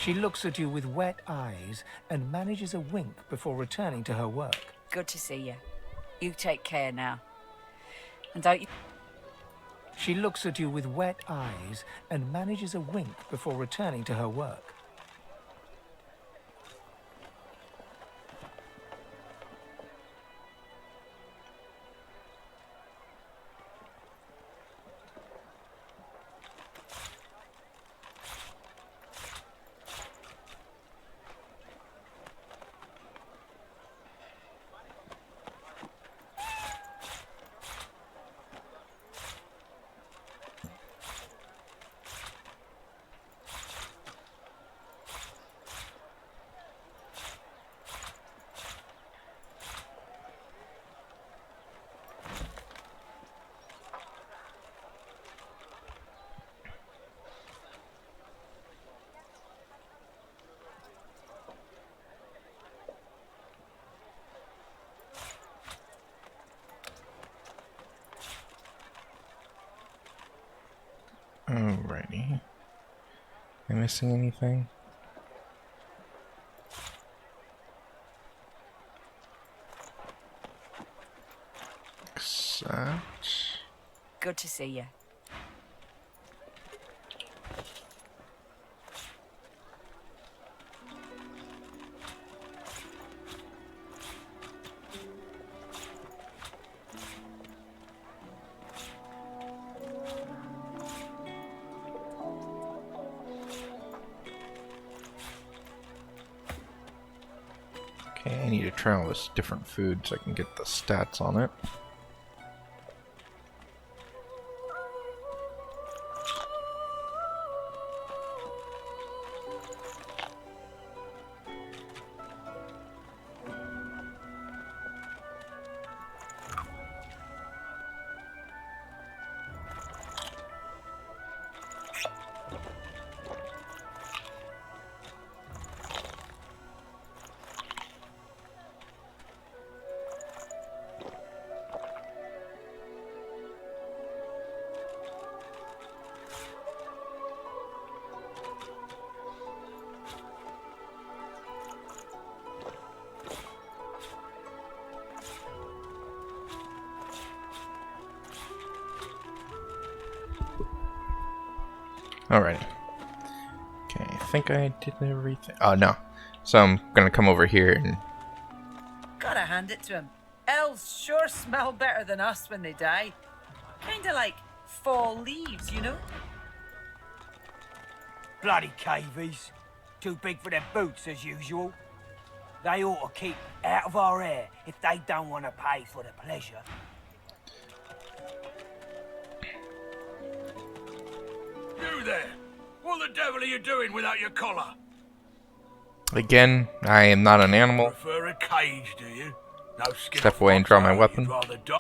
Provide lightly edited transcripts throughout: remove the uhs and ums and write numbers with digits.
She looks at you with wet eyes and manages a wink before returning to her work. Good to see you. You take care now. And don't you... She looks at you with wet eyes and manages a wink before returning to her work. Alrighty. Am I missing anything? Except... Good to see you. Okay, I need to try all this different food so I can get the stats on it. Alrighty. Okay, I think I did everything. Oh, no. So I'm gonna come over here and... Gotta hand it to him. Elves sure smell better than us when they die. Kinda like fall leaves, you know? Bloody cavies. Too big for their boots, as usual. They ought to keep out of our hair if they don't want to pay for the pleasure. You there! What the devil are you doing without your collar? Again, I am not an animal. Prefer a cage, do you? No skin. Step away and draw my weapon. You'd rather die.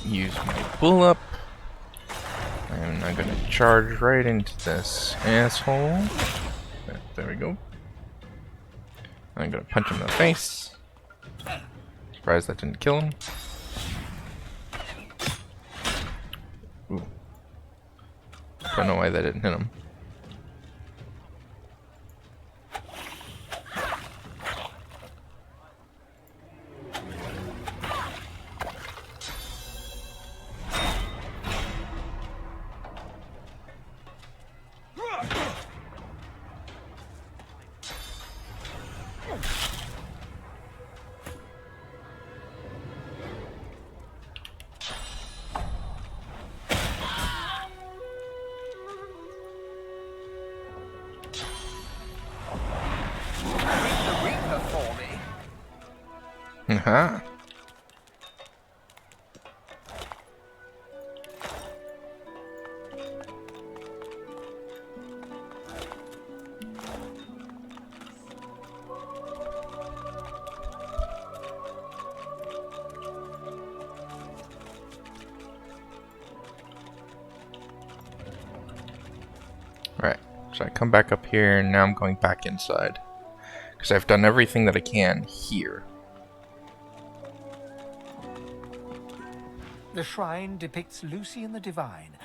Use my pull up. And I'm gonna charge right into this asshole. There we go. I'm gonna punch him in the face. Surprised that didn't kill him. Ooh. Don't know why that didn't hit him. So I come back up here, and now I'm going back inside. Because I've done everything that I can here. The shrine depicts Lucy and the Divine.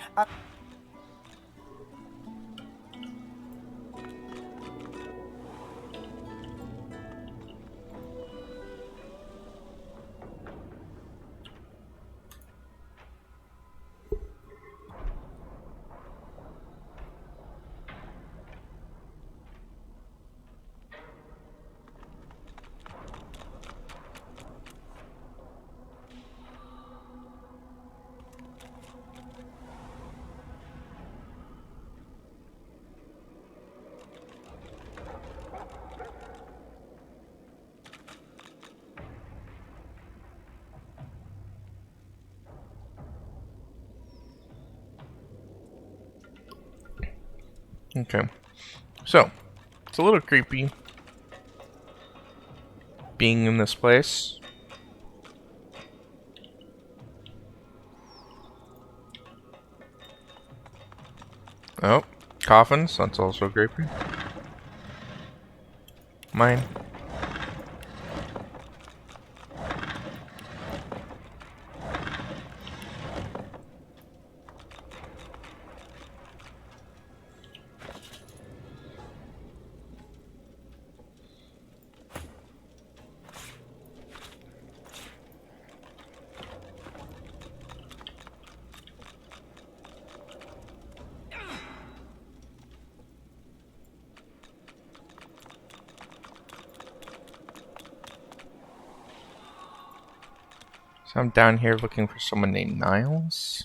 Okay. So, it's a little creepy being in this place. Oh, coffins. That's also creepy. Mine. So I'm down here looking for someone named Niles.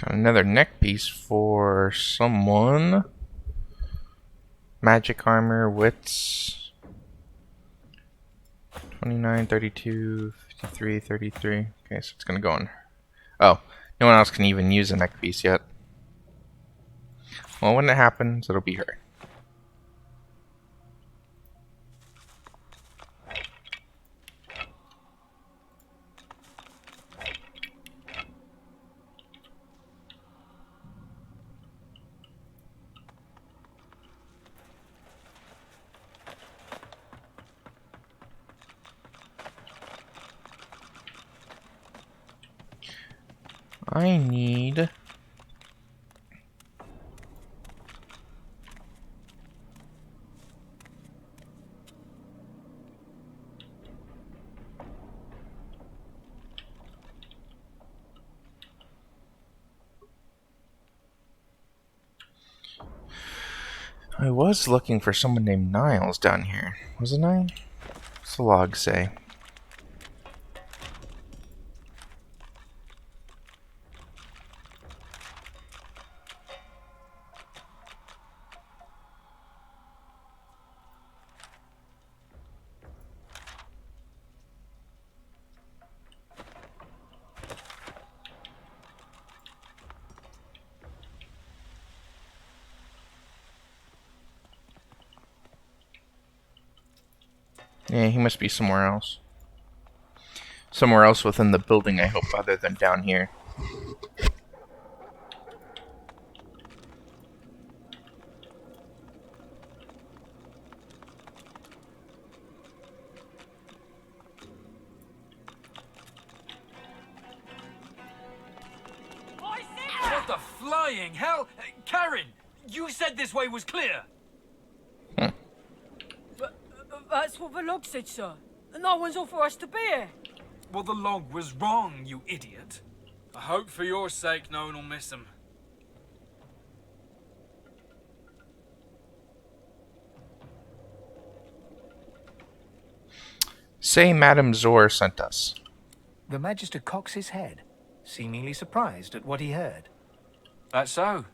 Got another neck piece for someone. Magic armor, wits. 29, 32, 53, 33. Okay, so it's gonna go on. Oh, no one else can even use a neck piece yet. Well, when it happens, it'll be her. I need... I was looking for someone named Niles down here, wasn't I? What's the log say? Yeah, he must be somewhere else. Somewhere else within the building, I hope, other than down here. What the flying hell? Karen, you said this way was clear. That's what the log said, sir. No one's authorised to be here. Well, the log was wrong, you idiot. I hope for your sake no one will miss him. Say Madame Zor sent us. The Magister cocks his head, seemingly surprised at what he heard. That's so.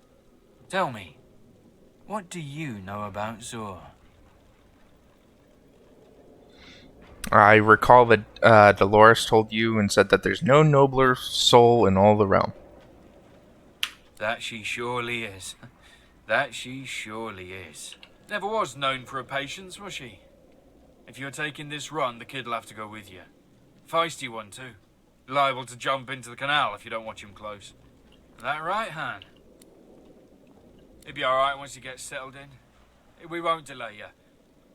Tell me, what do you know about Zor? I recall that Dolores told you and said that there's no nobler soul in all the realm. That she surely is. That she surely is. Never was known for her patience, was she? If you're taking this run, the kid'll have to go with you. Feisty one, too. Liable to jump into the canal if you don't watch him close. That right, Han? He'll be alright once he gets settled in. We won't delay you.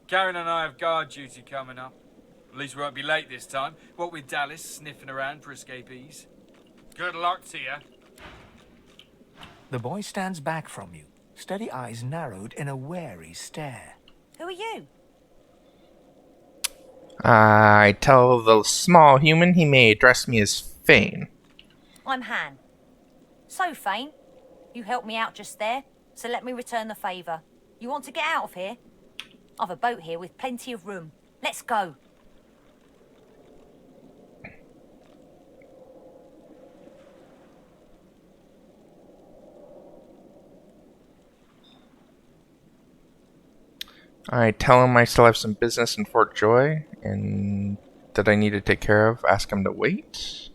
Karen and I have guard duty coming up. At least we won't be late this time. What with Dallas sniffing around for escapees. Good luck to you. The boy stands back from you, steady eyes narrowed in a wary stare. Who are you? I tell the small human he may address me as Fane. I'm Han. So, Fane, you helped me out just there, so let me return the favour. You want to get out of here? I've a boat here with plenty of room. Let's go. I tell him I still have some business in Fort Joy and that I need to take care of. Ask him to wait.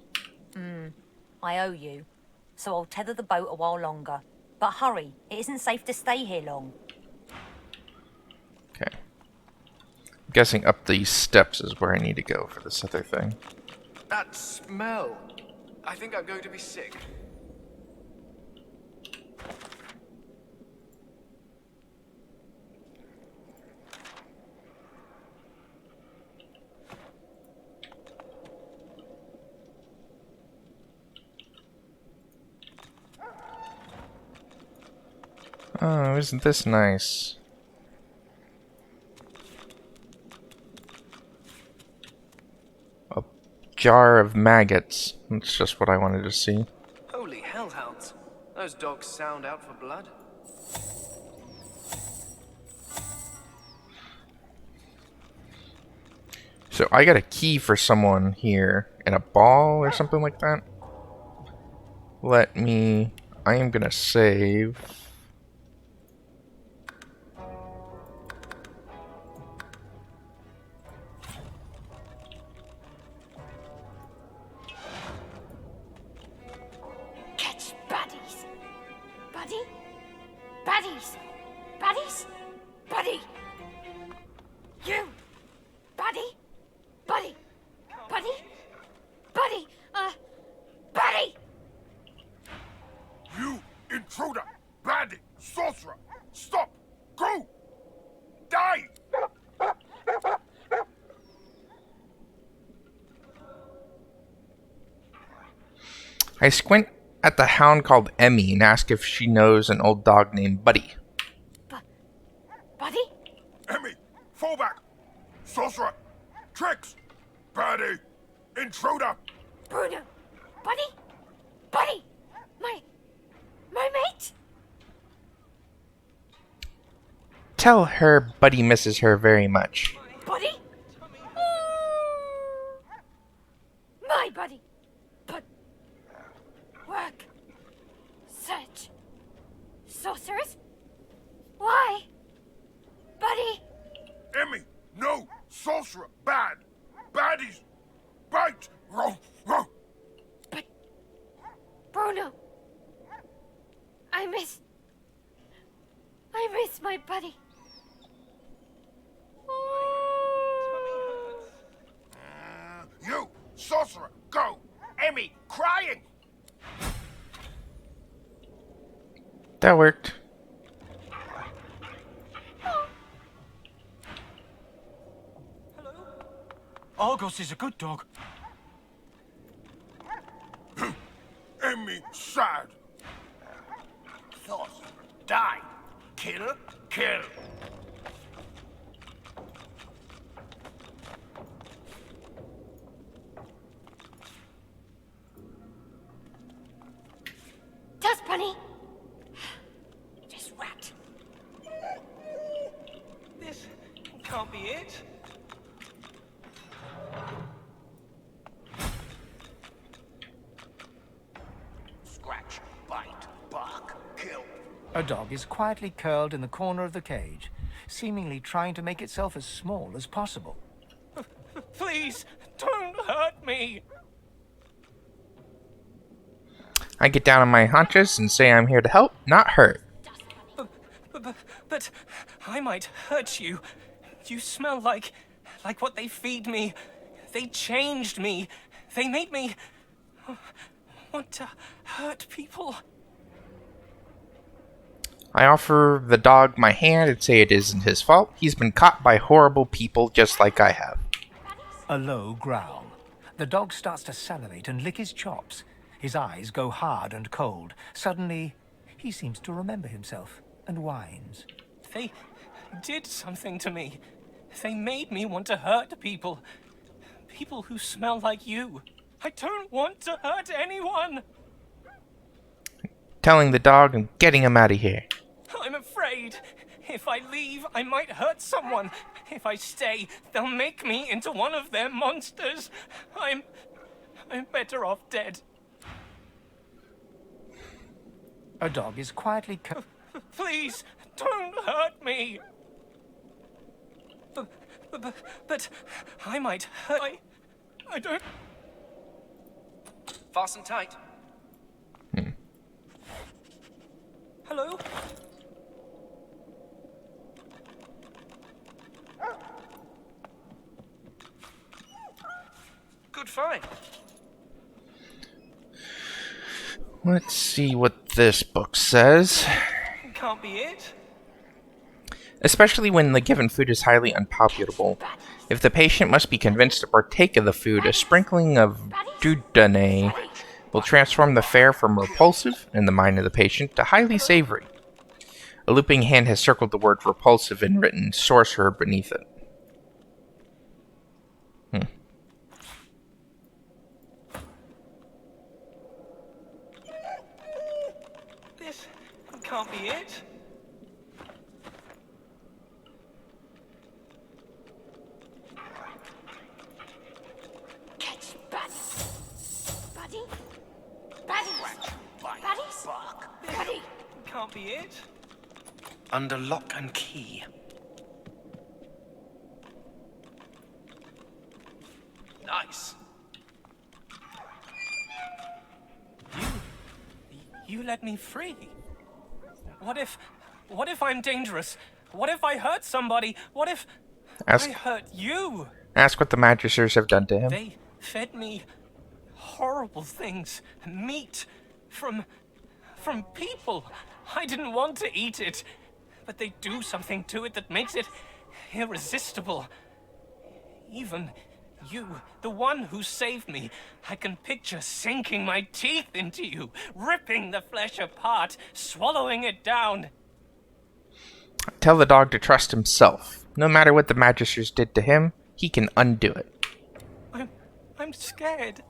I owe you, so I'll tether the boat a while longer. But hurry, it isn't safe to stay here long. Okay. I'm guessing up these steps is where I need to go for this other thing. That smell. I think I'm going to be sick. Oh, isn't this nice? A jar of maggots. That's just what I wanted to see. Holy hellhounds. Those dogs sound out for blood. So I got a key for someone here and a ball or something like that. I am gonna save. Catch baddies. Buddy? Baddies. Baddies? Buddy. You. Buddy? Buddy. Buddy? Buddy. Buddy! You intruder! Bandit! Sorcerer! Stop! Go! Die! I squint at the hound called Emmy and ask if she knows an old dog named Buddy. Buddy? Emmy! Fall back! Sorcerer! Tricks! Birdie! Intruder! Bruno. Buddy? Buddy! My mate? Tell her Buddy misses her very much. Buddy? My buddy. But work. Search. Sorcerers? Why? Buddy? Emmy! No! Sorcerer! Bad! Baddies! Bite! Row! Row! But Bruno. I miss my buddy. You! Sorcerer! Go! Emmy! Crying! That worked. Argos is a good dog. Emmy sad. Sorcerer, die. Kill, kill. Does Bunny? Just rat. This can't be it. A dog is quietly curled in the corner of the cage, seemingly trying to make itself as small as possible. Please, don't hurt me. I get down on my haunches and say I'm here to help, not hurt. But I might hurt you. You smell like what they feed me. They changed me. They made me want to hurt people. I offer the dog my hand and say it isn't his fault. He's been caught by horrible people just like I have. A low growl. The dog starts to salivate and lick his chops. His eyes go hard and cold. Suddenly, he seems to remember himself and whines. They did something to me. They made me want to hurt people. People who smell like you. I don't want to hurt anyone. Telling the dog and getting him out of here. I'm afraid. If I leave, I might hurt someone. If I stay, they'll make me into one of their monsters. I'm better off dead. A dog is quietly Please, don't hurt me. But I might hurt. I don't. Fasten tight. Hello? Good find. Let's see what this book says. Can't be it. Especially when the given food is highly unpalatable. If the patient must be convinced to partake of the food, a sprinkling of Divinity will transform the fare from repulsive in the mind of the patient to highly savory. A looping hand has circled the word repulsive and written sorcerer beneath it. This can't be it. Catch Buddy. Buddies. Buddy. Can't be it. Under lock and key. Nice. You let me free. What if I'm dangerous? What if I hurt somebody? What if I hurt you? Ask what the magisters have done to him. They fed me horrible things. Meat from people. I didn't want to eat it, but they do something to it that makes it irresistible. Even you, the one who saved me, I can picture sinking my teeth into you, ripping the flesh apart, swallowing it down. Tell the dog to trust himself. No matter what the magisters did to him, he can undo it. I'm scared.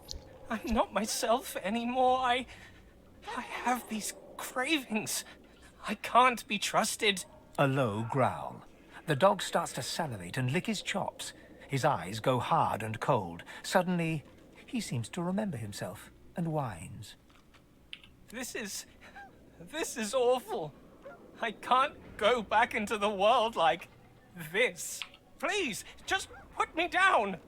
I'm not myself anymore. I have these cravings. I can't be trusted. A low growl. The dog starts to salivate and lick his chops. His eyes go hard and cold. Suddenly, he seems to remember himself and whines. This is awful. I can't go back into the world like this. Please, just put me down.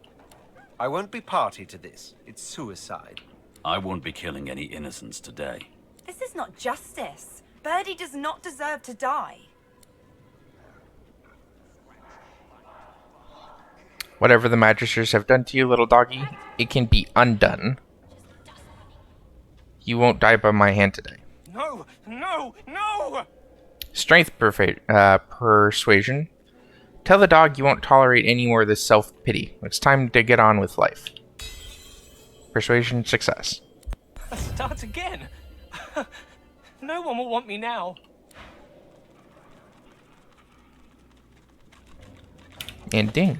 I won't be party to this. It's suicide. I won't be killing any innocents today. This is not justice. Birdie does not deserve to die. Whatever the magisters have done to you, little doggy, it can be undone. You won't die by my hand today. No! Strength persuasion. Tell the dog you won't tolerate any more of this self-pity. It's time to get on with life. Persuasion success. Start again. No one will want me now. And ding.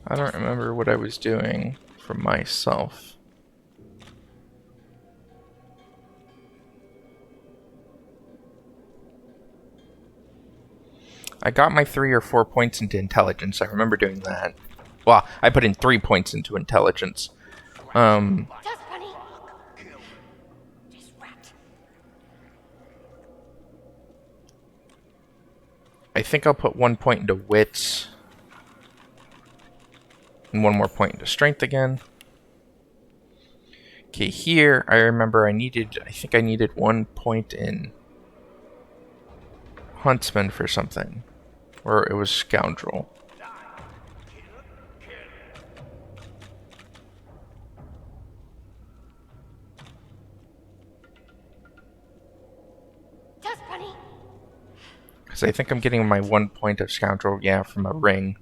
I don't remember what I was doing for myself. I got my 3 or 4 points into intelligence. I remember doing that. Well, I put in 3 points into intelligence. I think I'll put 1 point into wits. And 1 more point into strength again. Okay, here I remember I think I needed 1 point in huntsman for something. Or it was scoundrel. Because I think I'm getting my 1 point of scoundrel, yeah, from a ring.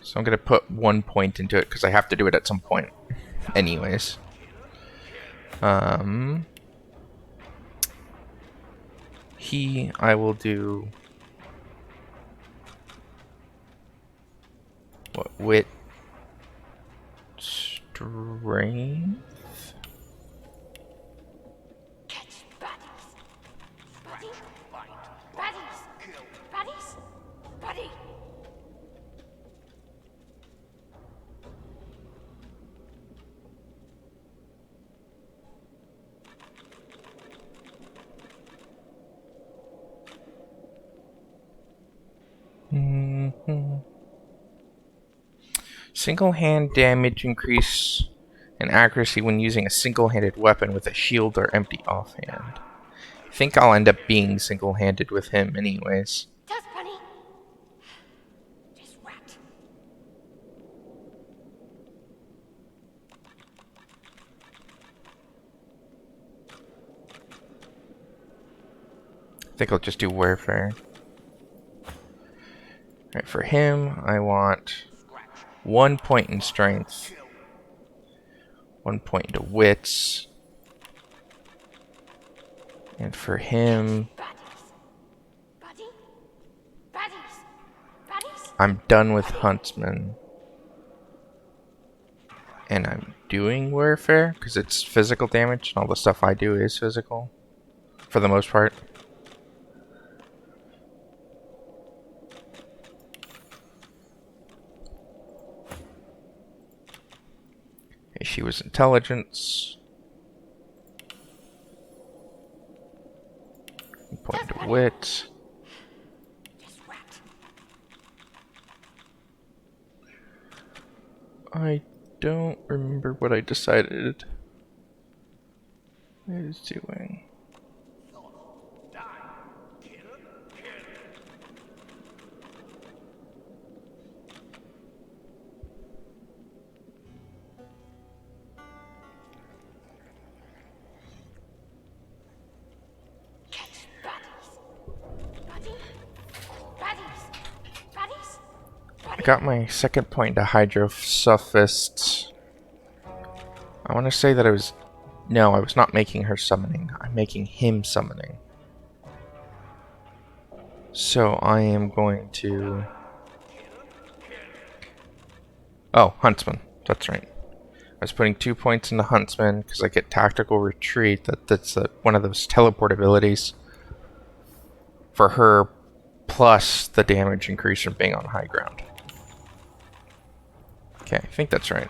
So I'm going to put 1 point into it because I have to do it at some point. Anyways. I will do... What? Wit... Strength? Single hand damage increase and accuracy when using a single-handed weapon with a shield or empty offhand. I think I'll end up being single-handed with him anyways. I think I'll just do warfare. Alright, for him, I want 1 point in strength, 1 point into wits, and for him, I'm done with huntsman, and I'm doing warfare because it's physical damage, and all the stuff I do is physical, for the most part. She was intelligence. 1 point to wit. I don't remember what I decided I was doing. I got my 2nd point to Hydrosophist. I want to say that I was... No, I was not making her summoning. I'm making him summoning. So I am going to... Oh, Huntsman. That's right. I was putting 2 points into Huntsman because I get Tactical Retreat. That's one of those teleport abilities for her, plus the damage increase from being on high ground. Okay, I think that's right.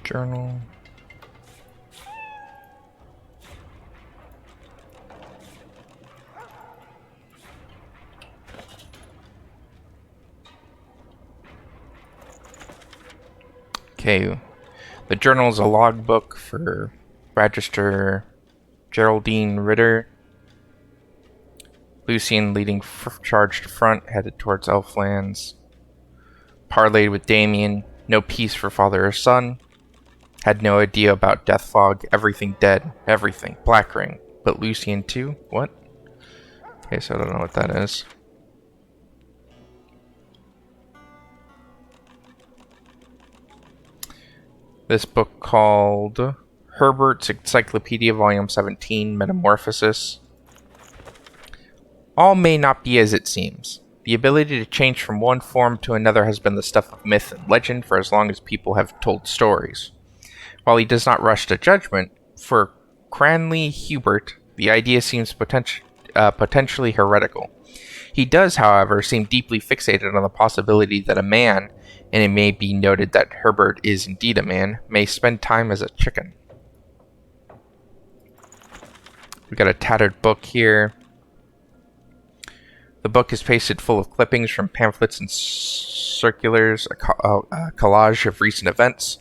Journal. Okay, the journal is a logbook for Register Geraldine Ritter. Lucian leading charge to front, headed towards Elflands. Parlayed with Damien, no peace for father or son. Had no idea about Death Fog, everything dead, everything. Black Ring, but Lucian too? What? Okay, so I don't know what that is. this book called Herbert's Encyclopedia, Volume 17, Metamorphosis. All may not be as it seems. The ability to change from one form to another has been the stuff of myth and legend for as long as people have told stories. While he does not rush to judgment, for Cranley Hubert, the idea seems potentially heretical. He does, however, seem deeply fixated on the possibility that a man, and it may be noted that Herbert is indeed a man, may spend time as a chicken. We got a tattered book here. The book is pasted full of clippings from pamphlets and circulars, a collage of recent events.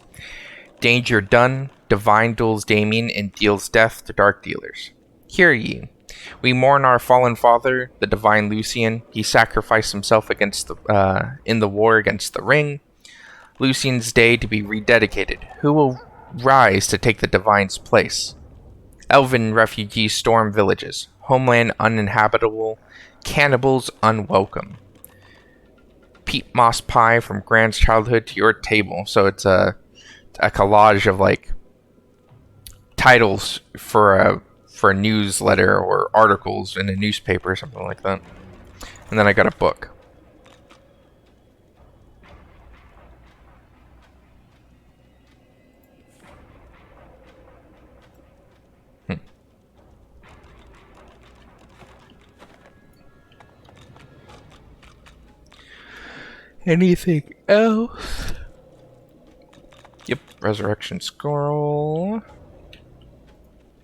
Danger done, divine duels Damien, and deals death to dark dealers. Hear ye. We mourn our fallen father, the divine Lucian. He sacrificed himself against in the war against the ring. Lucian's day to be rededicated. Who will rise to take the divine's place? Elven refugees storm villages. Homeland uninhabitable. Cannibals unwelcome. Peat moss pie from Grant's childhood to your table. So it's a collage of like titles for a newsletter or articles in a newspaper or something like that. And then I got a book. Anything else? Yep, resurrection scroll.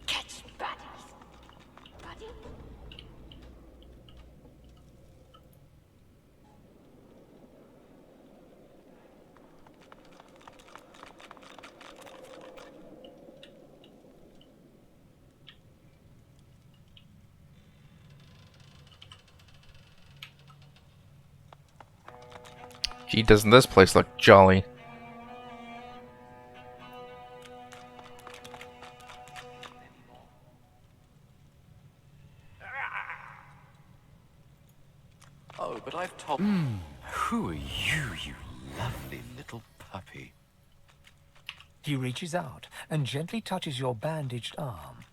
Catch baddies. Buddy? Gee, doesn't this place look jolly? Oh, but I've told... Who are you, you lovely little puppy? He reaches out and gently touches your bandaged arm.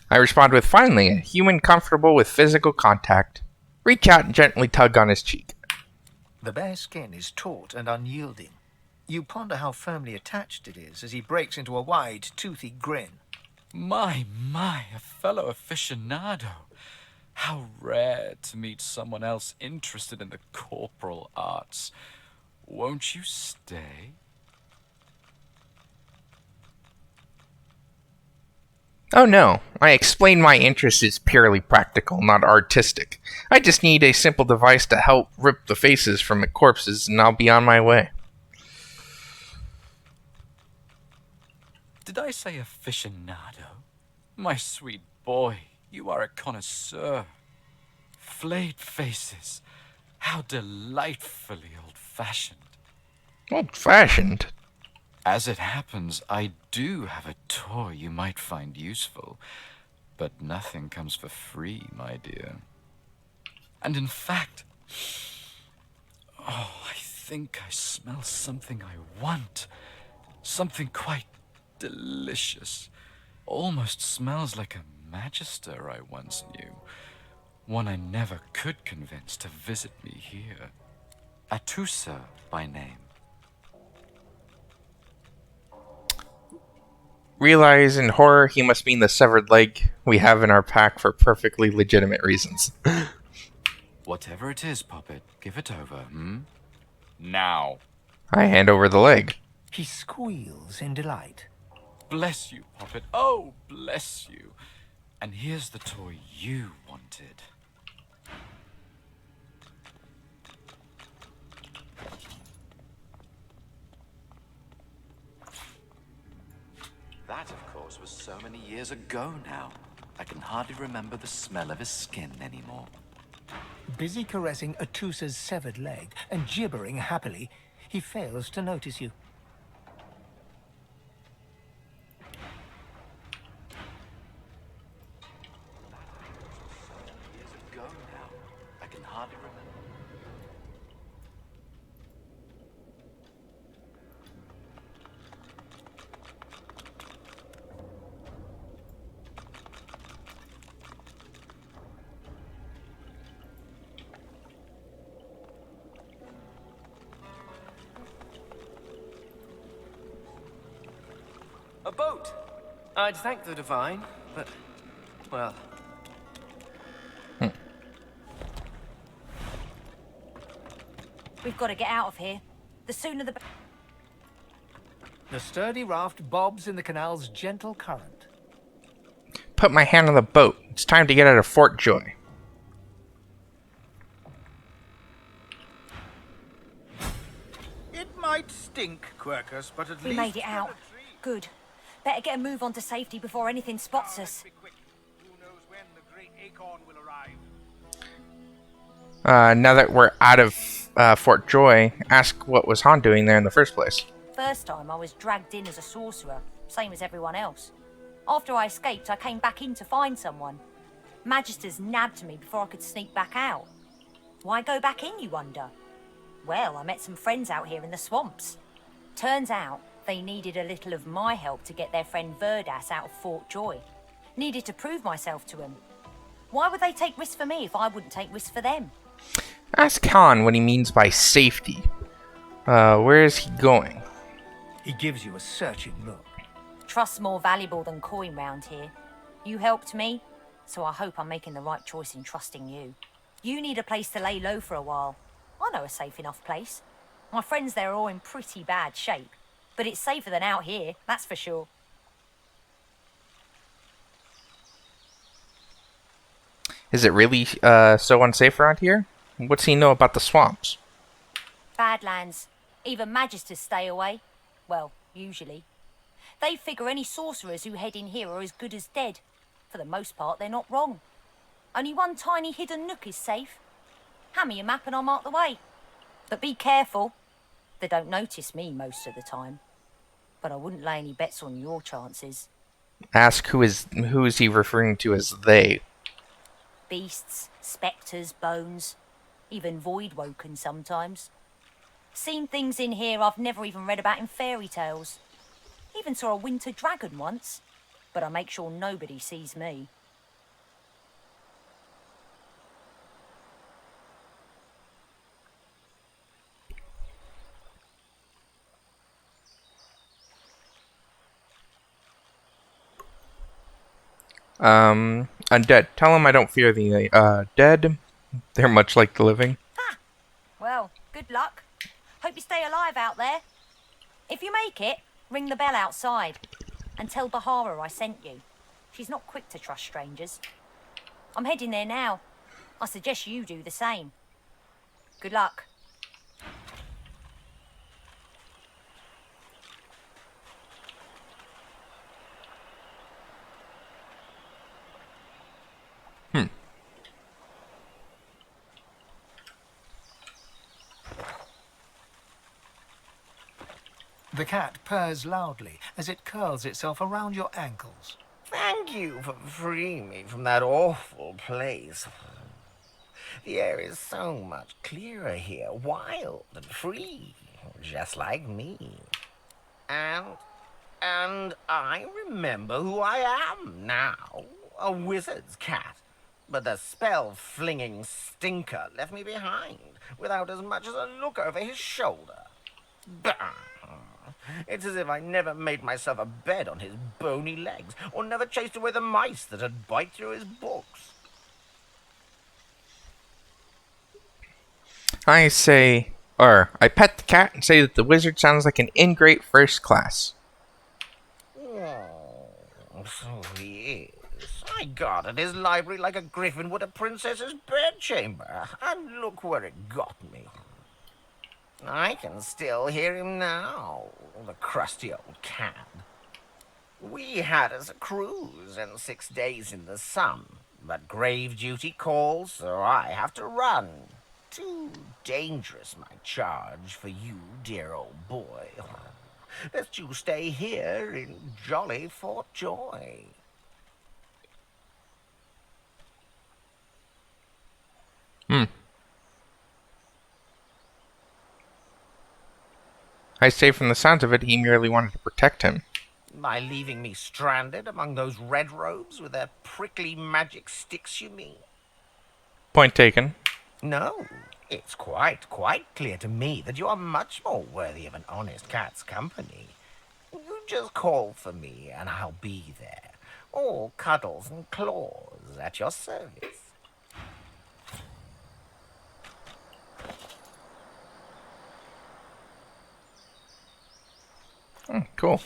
I respond with, finally, a human comfortable with physical contact. Reach out and gently tug on his cheek. The bare skin is taut and unyielding. You ponder how firmly attached it is as he breaks into a wide, toothy grin. My, a fellow aficionado. How rare to meet someone else interested in the corporal arts. Won't you stay? Oh no, I explained my interest is purely practical, not artistic. I just need a simple device to help rip the faces from corpses and I'll be on my way. Did I say aficionado? My sweet boy, you are a connoisseur. Flayed faces. How delightfully old-fashioned. Old-fashioned? As it happens, I do have a toy you might find useful. But nothing comes for free, my dear. And in fact... Oh, I think I smell something I want. Something quite delicious. Almost smells like a magister I once knew. One I never could convince to visit me here. Atusa by name. Realize in horror he must mean the severed leg we have in our pack for perfectly legitimate reasons. Whatever it is, Puppet, give it over, Now. I hand over the leg. He squeals in delight. Bless you, Puppet. Oh, bless you. And here's the toy you wanted. That, of course, was so many years ago now. I can hardly remember the smell of his skin anymore. Busy caressing Atusa's severed leg and gibbering happily, he fails to notice you. Years ago now. I can hardly remember. A boat! I'd thank the divine, but, well... We've got to get out of here. The sooner the better. The sturdy raft bobs in the canal's gentle current. Put my hand on the boat. It's time to get out of Fort Joy. It might stink, Quercus, but at We least... made it out. Good. Better get a move on to safety before anything spots us. Who knows when the great acorn will arrive? Now that we're out of Fort Joy, ask what was Han doing there in the first place. First time I was dragged in as a sorcerer, same as everyone else. After I escaped, I came back in to find someone. Magisters nabbed me before I could sneak back out. Why go back in, you wonder? Well, I met some friends out here in the swamps. Turns out they needed a little of my help to get their friend Verdas out of Fort Joy. Needed to prove myself to him. Why would they take risks for me if I wouldn't take risks for them? Ask Han what he means by safety. Where is he going? He gives you a searching look. Trust's more valuable than coin round here. You helped me, so I hope I'm making the right choice in trusting you. You need a place to lay low for a while. I know a safe enough place. My friends there are all in pretty bad shape, but it's safer than out here, that's for sure. Is it really so unsafe around here? What's he know about the swamps? Badlands. Even magisters stay away. Well, usually. They figure any sorcerers who head in here are as good as dead. For the most part, they're not wrong. Only one tiny hidden nook is safe. Hand me a map and I'll mark the way. But be careful. They don't notice me most of the time. But I wouldn't lay any bets on your chances. Ask who is he referring to as they? Beasts, spectres, bones. Even void-woken sometimes. Seen things in here I've never even read about in fairy tales. Even saw a winter dragon once. But I make sure nobody sees me. Undead. Tell him I don't fear the dead. They're much like the living. Ha! Well, good luck. Hope you stay alive out there. If you make it, ring the bell outside. And tell Bahara I sent you. She's not quick to trust strangers. I'm heading there now. I suggest you do the same. Good luck. The cat purrs loudly as it curls itself around your ankles. Thank you for freeing me from that awful place. The air is so much clearer here, wild and free, just like me. And I remember who I am now, a wizard's cat. But the spell-flinging stinker left me behind, without as much as a look over his shoulder. Bah! It's as if I never made myself a bed on his bony legs, or never chased away the mice that'd bite through his books. I pet the cat and say that the wizard sounds like an ingrate first class. Oh, so he is. I guarded his library like a griffin would a princess's bedchamber, and look where it got me. I can still hear him now, the crusty old cad. We had us a cruise and 6 days in the sun, but grave duty calls, so I have to run. Too dangerous, my charge, for you, dear old boy. Best you stay here in jolly Fort Joy. I say from the sounds of it, he merely wanted to protect him. By leaving me stranded among those red robes with their prickly magic sticks, you mean? Point taken. No, it's quite clear to me that you are much more worthy of an honest cat's company. You Just call for me and I'll be there. All cuddles and claws at your service. Cool.